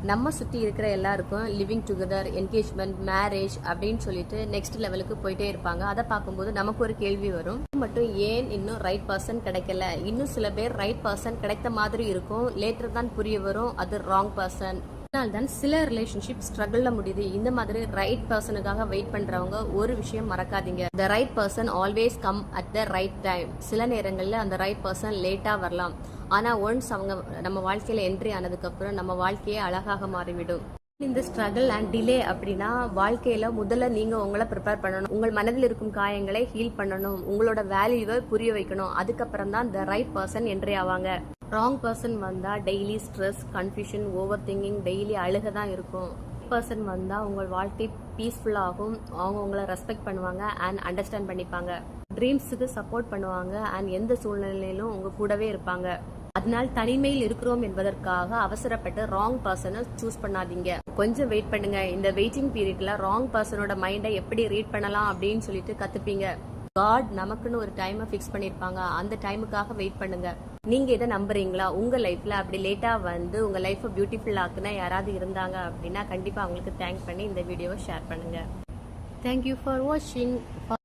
நம்ம சுற்றி இருக்கிற எல்லாருக்கும் லிவிங் டுகெதர், என்கேஜ்மெண்ட், மேரேஜ் அப்படின்னு சொல்லிட்டு நெக்ஸ்ட் லெவலுக்கு போயிட்டே இருப்பாங்க. அதை பார்க்கும்போது நமக்கு ஒரு கேள்வி வரும், மட்டும் ஏன் இன்னும் ரைட் பர்சன் கிடைக்கல? இன்னும் சில பேர் ரைட் பர்சன் கிடைத்த மாதிரி இருக்கும், லேட்டர் தான் புரிய வரும் அது ராங் பர்சன். அதனால்தான் சில ரிலேஷன்ஷிப் ஸ்ட்ரகிள்ல முடியுது. இந்த மாதிரி ரைட் பர்சனுக்காக வெயிட் பண்றவங்க ஒரு விஷயம் மறக்காதீங்க, the right person always come at the right time. சில நேரங்கள்ல அந்த ரைட் பர்சன் லேட்டா வரலாம், ஆனா ஒன்ஸ் அவங்க நம்ம வாழ்க்கையில என்ட்ரி ஆனதுக்கு அப்புறம் நம்ம வாழ்க்கையே அழகாக மாறிவிடும். இந்த ஸ்ட்ரகிள் அண்ட் டிலே அப்படின்னா வாழ்க்கையில முதல்ல நீங்க உங்களை ப்ரிப்பேர் பண்ணணும், உங்கள் மனதில் இருக்கும் காயங்களை ஹீல் பண்ணணும், உங்களோட வேல்யூவை புரிய வைக்கணும். அதுக்கப்புறம் தான் த ரைட் பர்சன் என்ட்ரி ஆவாங்க. ராங் பர்சன் வந்தா daily stress, confusion, over thinking, daily அழுக தான் இருக்கும். பர்சன் வந்தா உங்கள் வாழ்க்கை பீஸ்ஃபுல்லாகும், அவங்க உங்களை ரெஸ்பெக்ட் பண்ணுவாங்க அண்ட் அண்டர்ஸ்டாண்ட் பண்ணிப்பாங்க, ட்ரீம்ஸுக்கு சப்போர்ட் பண்ணுவாங்க அண்ட் எந்த சூழ்நிலையிலும் உங்க கூடவே இருப்பாங்க. அதனால் தனிமையில் இருக்கிறோம் என்பதற்காக அவசரப்பட்டு ராங் பர்சனை சூஸ் பண்ணாதீங்க. கொஞ்சம் வெயிட் பண்ணுங்க. இந்த வெயிட்டிங் பீரியட்ல ராங் பர்சனோட மைண்டை எப்படி ரீட் பண்ணலாம் அப்படின்னு சொல்லிட்டு கத்துப்பீங்க. காட் நமக்குன்னு ஒரு டைமை ஃபிக்ஸ் பண்ணிருப்பாங்க, அந்த டைமுக்காக வெயிட் பண்ணுங்க. நீங்க இதை நம்புறீங்களா? உங்க லைஃப்ல அப்படி லேட்டா வந்து உங்க லைஃபை பியூட்டிஃபுல் ஆக்குனா யாராவது இருந்தாங்க அப்படின்னா கண்டிப்பா அவங்களுக்கு தேங்க் பண்ணி இந்த வீடியோவை ஷேர் பண்ணுங்க. தேங்க்யூ ஃபார் வாட்சிங்.